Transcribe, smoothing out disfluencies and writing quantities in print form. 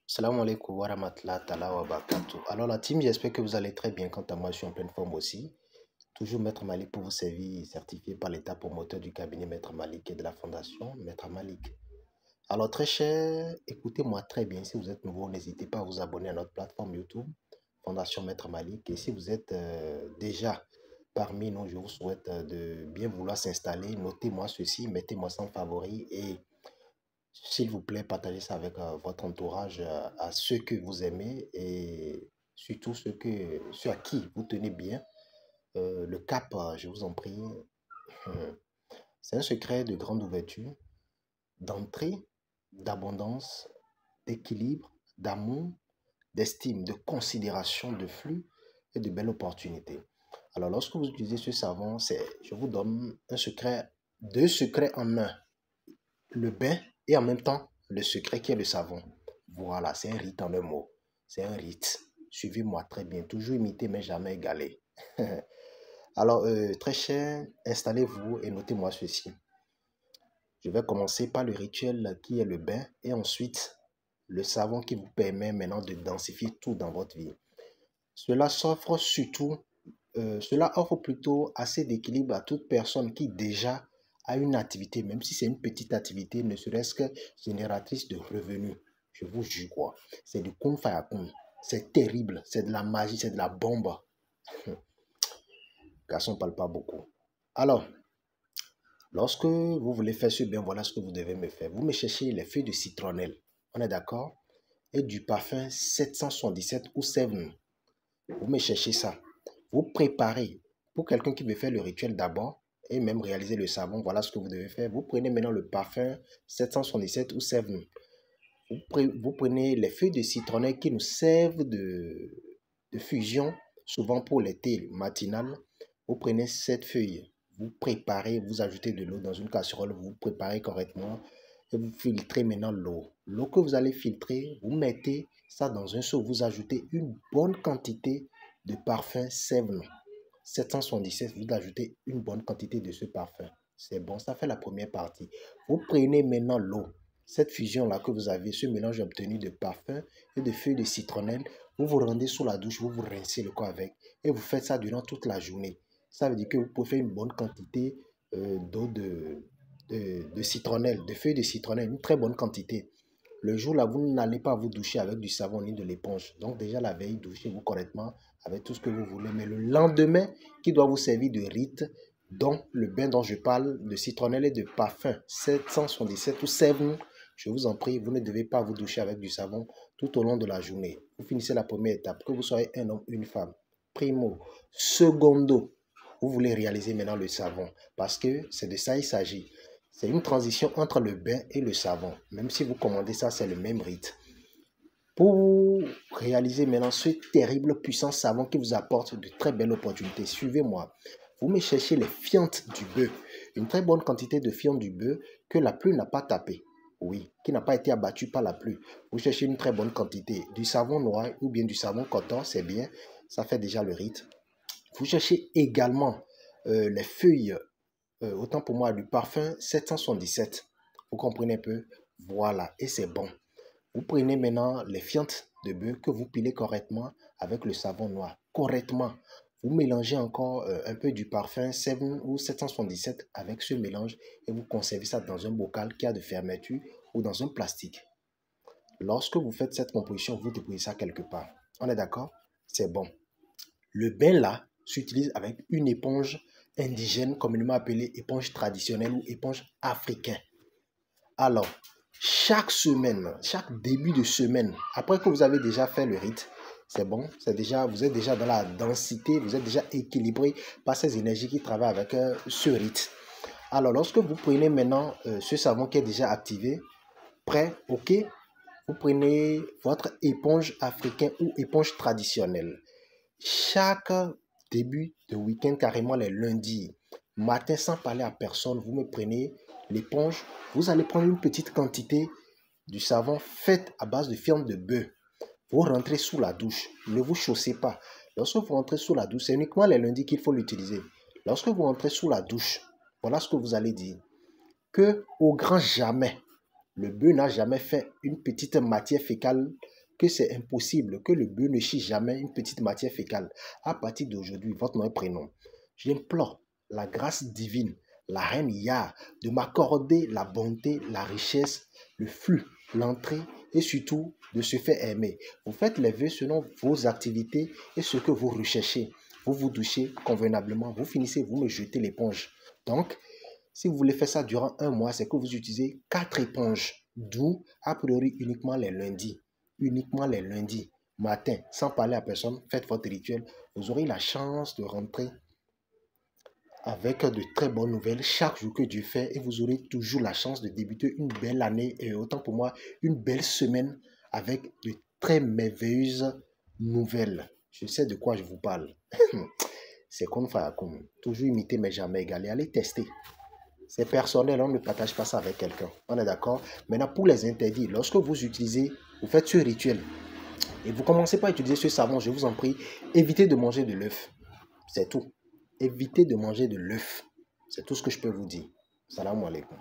Salam alaikum wa rahmatullahi ta'ala wa barakatuh. Alors la team, j'espère que vous allez très bien. Quant à moi, je suis en pleine forme aussi. Toujours Maître Malik pour vous servir, certifié par l'État promoteur du cabinet Maître Malik et de la fondation Maître Malik. Alors très cher, écoutez-moi très bien. Si vous êtes nouveau, n'hésitez pas à vous abonner à notre plateforme YouTube, Fondation Maître Malik. Et si vous êtes déjà parmi nous, je vous souhaite de bien vouloir s'installer. Notez-moi ceci, mettez-moi ça en favori et s'il vous plaît, partagez ça avec votre entourage, à ceux que vous aimez et surtout ceux à qui vous tenez bien. Le cap, je vous en prie, c'est un secret de grande ouverture, d'entrée, d'abondance, d'équilibre, d'amour, d'estime, de considération, de flux et de belles opportunités. Alors, lorsque vous utilisez ce savon, je vous donne un secret, deux secrets en un. Le bain et en même temps le secret qui est le savon. Voilà, c'est un rite en un mot. C'est un rite. Suivez-moi très bien. Toujours imiter mais jamais égaler. Alors, très cher, installez-vous et notez-moi ceci. Je vais commencer par le rituel qui est le bain et ensuite le savon qui vous permet maintenant de densifier tout dans votre vie. Cela s'offre surtout, cela offre plutôt assez d'équilibre à toute personne qui déjà a une activité, même si c'est une petite activité, ne serait-ce que génératrice de revenus. Je vous jure quoi. C'est du kun fayakun. C'est terrible. C'est de la magie, c'est de la bombe. Garçon ne parle pas beaucoup. Alors, lorsque vous voulez faire ce bien, voilà ce que vous devez me faire. Vous me cherchez les feuilles de citronnelle. On est d'accord? Et du parfum 777 ou 7. Vous me cherchez ça. Vous préparez. Pour quelqu'un qui veut faire le rituel d'abord et même réaliser le savon, voilà ce que vous devez faire. Vous prenez maintenant le parfum 777 ou 7. Vous prenez les feuilles de citronnelle qui nous servent de fusion, souvent pour les thés matinales. Vous prenez cette feuille, vous préparez, vous ajoutez de l'eau dans une casserole, vous préparez correctement et vous filtrez maintenant l'eau. L'eau que vous allez filtrer, vous mettez ça dans un seau, vous ajoutez une bonne quantité de parfum Seven 777, vous ajoutez une bonne quantité de ce parfum. C'est bon, ça fait la première partie. Vous prenez maintenant l'eau. Cette fusion-là que vous avez, ce mélange obtenu de parfum et de feuilles de citronnelle, vous vous rendez sous la douche, vous vous rincez le corps avec et vous faites ça durant toute la journée. Ça veut dire que vous pouvez faire une bonne quantité d'eau de citronnelle, de feuilles de citronnelle, une très bonne quantité. Le jour là, vous n'allez pas vous doucher avec du savon ni de l'éponge. Donc déjà la veille, douchez-vous correctement avec tout ce que vous voulez. Mais le lendemain, qui doit vous servir de rite, dont le bain dont je parle, de citronnelle et de parfum 777 ou 7, je vous en prie, vous ne devez pas vous doucher avec du savon tout au long de la journée. Vous finissez la première étape, que vous soyez un homme ou une femme. Primo. Secondo, vous voulez réaliser maintenant le savon parce que c'est de ça il s'agit. C'est une transition entre le bain et le savon. Même si vous commandez ça, c'est le même rite. Pour réaliser maintenant ce terrible puissant savon qui vous apporte de très belles opportunités, suivez-moi. Vous me cherchez les fientes du bœuf. Une très bonne quantité de fientes du bœuf que la pluie n'a pas tapé. Oui, qui n'a pas été abattue par la pluie. Vous cherchez une très bonne quantité. Du savon noir ou bien du savon coton, c'est bien. Ça fait déjà le rite. Vous cherchez également les feuilles, autant pour moi, du parfum 777. Vous comprenez un peu? Voilà, et c'est bon. Vous prenez maintenant les fientes de bœuf que vous pilez correctement avec le savon noir. Correctement. Vous mélangez encore un peu du parfum 7 ou 777 avec ce mélange et vous conservez ça dans un bocal qui a de fermeture ou dans un plastique. Lorsque vous faites cette composition, vous déposez ça quelque part. On est d'accord? C'est bon. Le bain là s'utilise avec une éponge indigène, communément appelée éponge traditionnelle ou éponge africaine. Alors, chaque semaine, chaque début de semaine, après que vous avez déjà fait le rite, c'est bon, vous êtes déjà dans la densité, vous êtes déjà équilibré par ces énergies qui travaillent avec ce rite. Alors, lorsque vous prenez maintenant ce savon qui est déjà activé, prêt, ok, vous prenez votre éponge africaine ou éponge traditionnelle. Chaque début de week-end, carrément les lundis, matin, sans parler à personne, vous me prenez l'éponge. Vous allez prendre une petite quantité du savon fait à base de fientes de bœuf. Vous rentrez sous la douche. Ne vous chaussez pas. Lorsque vous rentrez sous la douche, c'est uniquement les lundis qu'il faut l'utiliser. Lorsque vous rentrez sous la douche, voilà ce que vous allez dire. Que au grand jamais, le bœuf n'a jamais fait une petite matière fécale que c'est impossible, que le bœuf ne chie jamais une petite matière fécale, à partir d'aujourd'hui, votre nom et prénom, j'implore la grâce divine, la reine Ya, de m'accorder la bonté, la richesse, le flux, l'entrée et surtout de se faire aimer. Vous faites les vœux selon vos activités et ce que vous recherchez. Vous vous douchez convenablement, vous finissez, vous me jetez l'éponge. Donc, si vous voulez faire ça durant un mois, c'est que vous utilisez 4 éponges, d'où a priori uniquement les lundis. Uniquement les lundis, matin, sans parler à personne, faites votre rituel. Vous aurez la chance de rentrer avec de très bonnes nouvelles chaque jour que Dieu fait et vous aurez toujours la chance de débuter une belle année et autant pour moi, une belle semaine avec de très merveilleuses nouvelles. Je sais de quoi je vous parle. C'est comme Fayakoum. Toujours imiter mais jamais égaler. Allez tester. C'est personnel, on ne partage pas ça avec quelqu'un. On est d'accord? Maintenant, pour les interdits, lorsque vous utilisez, vous faites ce rituel et vous commencez par utiliser ce savon, je vous en prie, évitez de manger de l'œuf. C'est tout. Évitez de manger de l'œuf. C'est tout ce que je peux vous dire. Salam alaikum.